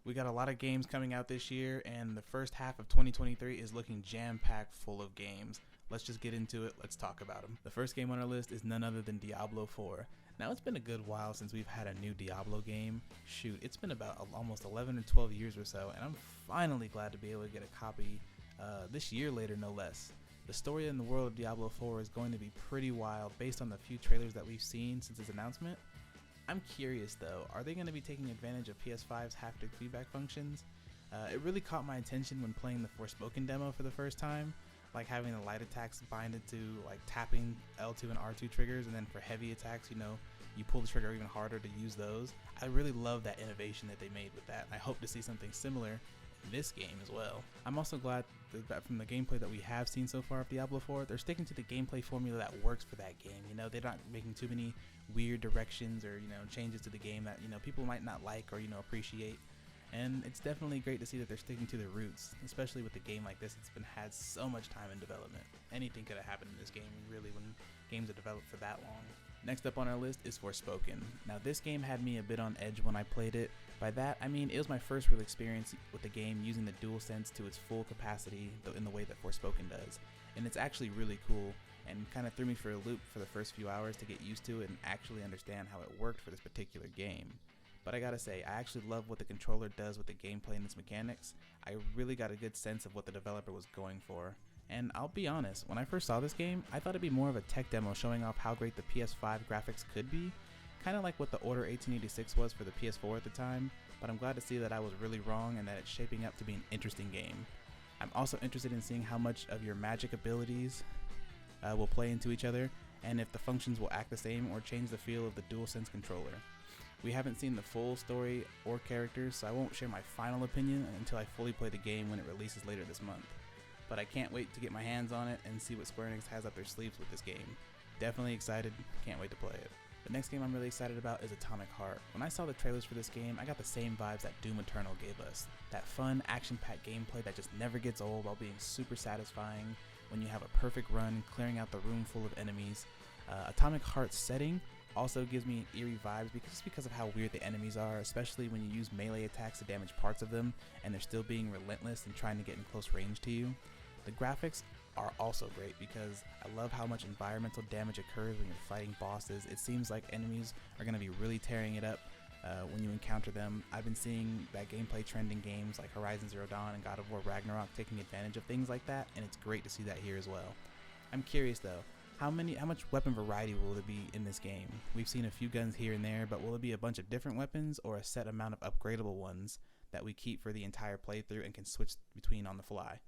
We got a lot of games coming out this year, and the first half of 2023 is looking jam-packed full of games. Let's just get into it. Let's talk about them. The first game on our list is none other than Diablo 4. Now, it's been a good while since we've had a new Diablo game. Shoot, it's been about almost 11 or 12 years or so, and I'm finally glad to be able to get a copy this year later, no less. The story in the world of Diablo 4 is going to be pretty wild based on the few trailers that we've seen since its announcement. I'm curious though, are they going to be taking advantage of PS5's haptic feedback functions? It really caught my attention when playing the Forspoken demo for the first time, like having the light attacks binded to like tapping L2 and R2 triggers, and then for heavy attacks, you pull the trigger even harder to use those. I really love that innovation that they made with that. I hope to see something similar in this game as well. I'm also glad that from the gameplay that we have seen so far of Diablo 4, they're sticking to the gameplay formula that works for that game. They're not making too many weird directions or changes to the game that people might not like or appreciate. And it's definitely great to see that they're sticking to their roots, especially with a game like this. It's been had so much time in development. Anything could have happened in this game, really, when games are developed for that long. Next up on our list is Forspoken. Now, this game had me a bit on edge when I played it. By that, I mean it was my first real experience with the game using the DualSense to its full capacity in the way that Forspoken does. And it's actually really cool, and kind of threw me for a loop for the first few hours to get used to it and actually understand how it worked for this particular game. But I gotta say, I actually love what the controller does with the gameplay and its mechanics. I really got a good sense of what the developer was going for. And I'll be honest, when I first saw this game, I thought it'd be more of a tech demo showing off how great the PS5 graphics could be, kind of like what the Order 1886 was for the PS4 at the time, but I'm glad to see that I was really wrong and that it's shaping up to be an interesting game. I'm also interested in seeing how much of your magic abilities will play into each other, and if the functions will act the same or change the feel of the DualSense controller. We haven't seen the full story or characters, so I won't share my final opinion until I fully play the game when it releases later this month. But I can't wait to get my hands on it and see what Square Enix has up their sleeves with this game. Definitely excited, can't wait to play it. The next game I'm really excited about is Atomic Heart. When I saw the trailers for this game, I got the same vibes that Doom Eternal gave us. That fun, action-packed gameplay that just never gets old while being super satisfying when you have a perfect run, clearing out the room full of enemies. Atomic Heart's setting also gives me eerie vibes because of how weird the enemies are, especially when you use melee attacks to damage parts of them and they're still being relentless and trying to get in close range to you. The graphics are also great because I love how much environmental damage occurs when you're fighting bosses. It seems like enemies are going to be really tearing it up when you encounter them. I've been seeing that gameplay trend in games like Horizon Zero Dawn and God of War Ragnarok taking advantage of things like that, and it's great to see that here as well. I'm curious though, how much weapon variety will there be in this game? We've seen a few guns here and there, but will it be a bunch of different weapons or a set amount of upgradable ones that we keep for the entire playthrough and can switch between on the fly?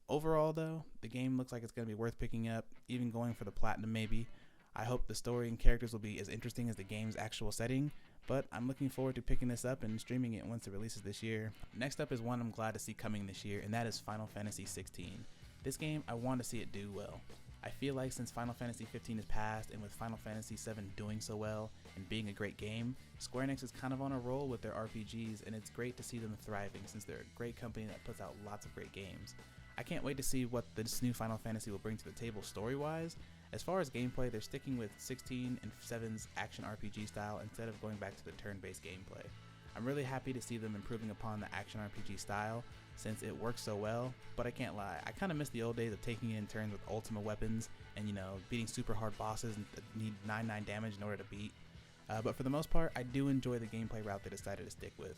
Overall though, the game looks like it's going to be worth picking up, even going for the platinum maybe. I hope the story and characters will be as interesting as the game's actual setting, but I'm looking forward to picking this up and streaming it once it releases this year. Next up is one I'm glad to see coming this year, and that is Final Fantasy 16. This game, I want to see it do well. I feel like since Final Fantasy 15 is past, and with Final Fantasy 7 doing so well and being a great game, Square Enix is kind of on a roll with their RPGs, and it's great to see them thriving since they're a great company that puts out lots of great games. I can't wait to see what this new Final Fantasy will bring to the table story-wise. As far as gameplay, they're sticking with 16 and 7's action RPG style instead of going back to the turn-based gameplay. I'm really happy to see them improving upon the action RPG style since it works so well, but I can't lie, I kind of miss the old days of taking it in turns with Ultima weapons and beating super hard bosses and need 9/9 damage in order to beat. But for the most part, I do enjoy the gameplay route they decided to stick with.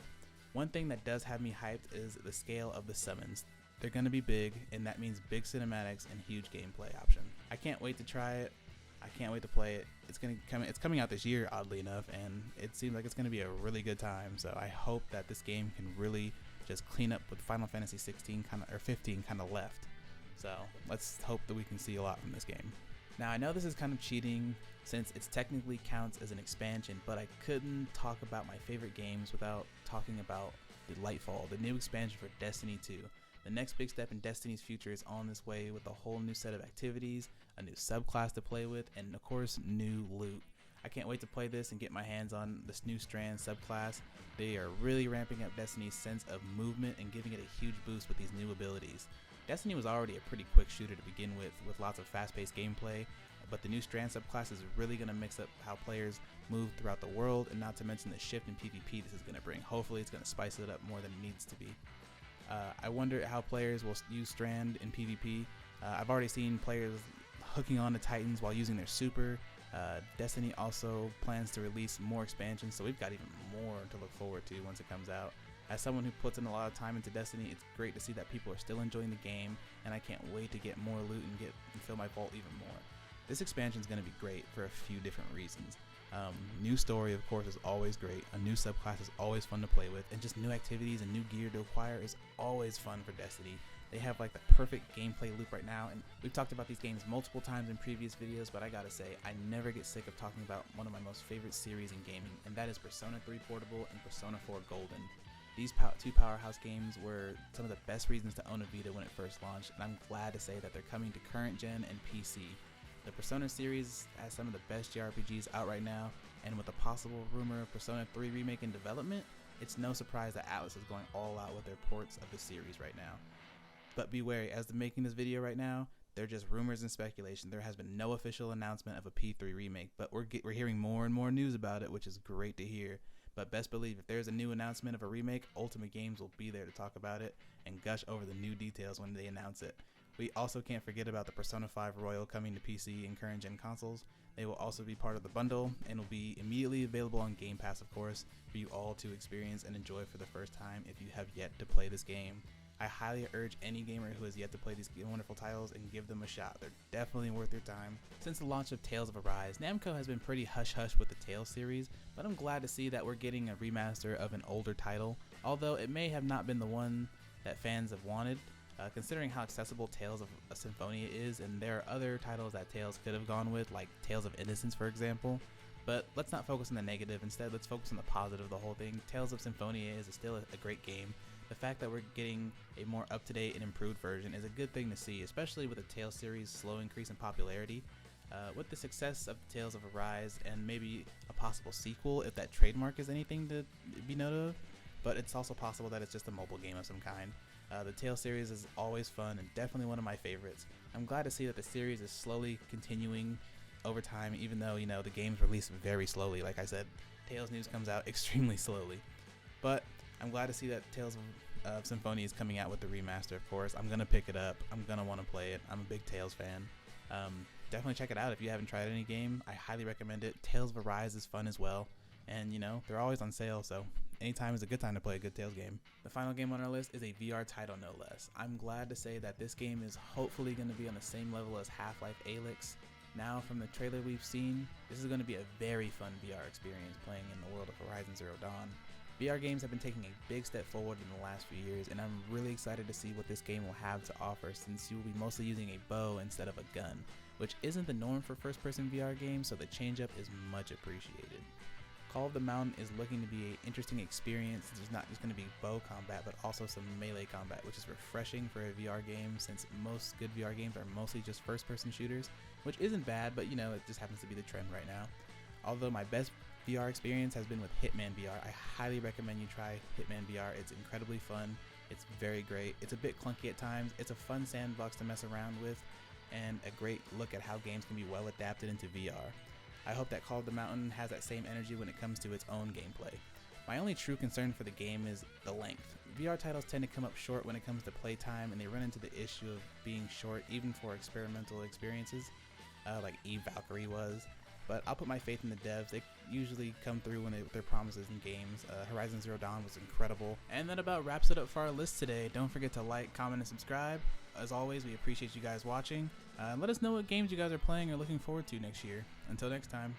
One thing that does have me hyped is the scale of the summons. They're going to be big, and that means big cinematics and huge gameplay option. I can't wait to try it. I can't wait to play it. It's coming out this year, oddly enough, and it seems like it's going to be a really good time. So I hope that this game can really just clean up what Final Fantasy 16 or 15 kind of left. So let's hope that we can see a lot from this game. Now I know this is kind of cheating since it technically counts as an expansion, but I couldn't talk about my favorite games without talking about the Lightfall, the new expansion for Destiny 2. The next big step in Destiny's future is on this way with a whole new set of activities, a new subclass to play with, and of course, new loot. I can't wait to play this and get my hands on this new Strand subclass. They are really ramping up Destiny's sense of movement and giving it a huge boost with these new abilities. Destiny was already a pretty quick shooter to begin with lots of fast-paced gameplay, but the new Strand subclass is really going to mix up how players move throughout the world, and not to mention the shift in PvP this is going to bring. Hopefully it's going to spice it up more than it needs to be. I wonder how players will use Strand in PvP. I've already seen players hooking on to Titans while using their super. Destiny also plans to release more expansions, so we've got even more to look forward to once it comes out. As someone who puts in a lot of time into Destiny, it's great to see that people are still enjoying the game, and I can't wait to get more loot and fill my vault even more. This expansion is going to be great for a few different reasons. New story, of course, is always great. A new subclass is always fun to play with, and just new activities and new gear to acquire is always fun for Destiny. They have like the perfect gameplay loop right now, and we've talked about these games multiple times in previous videos, but I gotta say, I never get sick of talking about one of my most favorite series in gaming, and that is Persona 3 Portable and Persona 4 Golden. These two powerhouse games were some of the best reasons to own a Vita when it first launched, and I'm glad to say that they're coming to current gen and PC. The Persona series has some of the best JRPGs out right now, and with the possible rumor of Persona 3 remake in development, it's no surprise that Atlus is going all out with their ports of the series right now. But be wary, as they're making this video right now, they're just rumors and speculation. There has been no official announcement of a P3 remake, but we're hearing more and more news about it, which is great to hear. But best believe, if there's a new announcement of a remake, Ultima Games will be there to talk about it and gush over the new details when they announce it. We also can't forget about the Persona 5 Royal coming to PC and current gen consoles. They will also be part of the bundle and will be immediately available on Game Pass, of course, for you all to experience and enjoy for the first time if you have yet to play this game. I highly urge any gamer who has yet to play these wonderful titles and give them a shot. They're definitely worth your time. Since the launch of Tales of Arise, Namco has been pretty hush-hush with the Tales series, but I'm glad to see that we're getting a remaster of an older title, although it may have not been the one that fans have wanted. Considering how accessible Tales of Symphonia is, and there are other titles that Tales could have gone with, like Tales of Innocence for example. But let's not focus on the negative, instead let's focus on the positive of the whole thing. Tales of Symphonia is still a great game. The fact that we're getting a more up-to-date and improved version is a good thing to see, especially with the Tales series' slow increase in popularity. With the success of Tales of Arise and maybe a possible sequel, if that trademark is anything to be noted of, but it's also possible that it's just a mobile game of some kind. The Tales series is always fun and definitely one of my favorites. I'm glad to see that the series is slowly continuing over time, even though, you know, the game's released very slowly. Like I said, Tales news comes out extremely slowly. But I'm glad to see that Tales of Symphonia is coming out with the remaster, of course. I'm going to pick it up. I'm going to want to play it. I'm a big Tales fan. Definitely check it out if you haven't tried any game. I highly recommend it. Tales of Arise is fun as well. And, you know, they're always on sale, so anytime is a good time to play a good Tales game. The final game on our list is a VR title, no less. I'm glad to say that this game is hopefully going to be on the same level as Half-Life Alyx. Now, from the trailer we've seen, this is going to be a very fun VR experience playing in the world of Horizon Zero Dawn. VR games have been taking a big step forward in the last few years, and I'm really excited to see what this game will have to offer, since you will be mostly using a bow instead of a gun, which isn't the norm for first-person VR games, so the change-up is much appreciated. Call of the Mountain is looking to be an interesting experience. There's not just going to be bow combat, but also some melee combat, which is refreshing for a VR game, since most good VR games are mostly just first-person shooters, which isn't bad, but you know, it just happens to be the trend right now. Although my best VR experience has been with Hitman VR. I highly recommend you try Hitman VR. It's incredibly fun. It's very great. It's a bit clunky at times. It's a fun sandbox to mess around with, and a great look at how games can be well adapted into VR. I hope that Call of the Mountain has that same energy when it comes to its own gameplay. My only true concern for the game is the length. VR titles tend to come up short when it comes to playtime, and they run into the issue of being short even for experimental experiences, like Eve Valkyrie was. But I'll put my faith in the devs. They usually come through with their promises in games. Horizon Zero Dawn was incredible. And that about wraps it up for our list today. Don't forget to like, comment, and subscribe. As always, we appreciate you guys watching. Let us know what games you guys are playing or looking forward to next year. Until next time.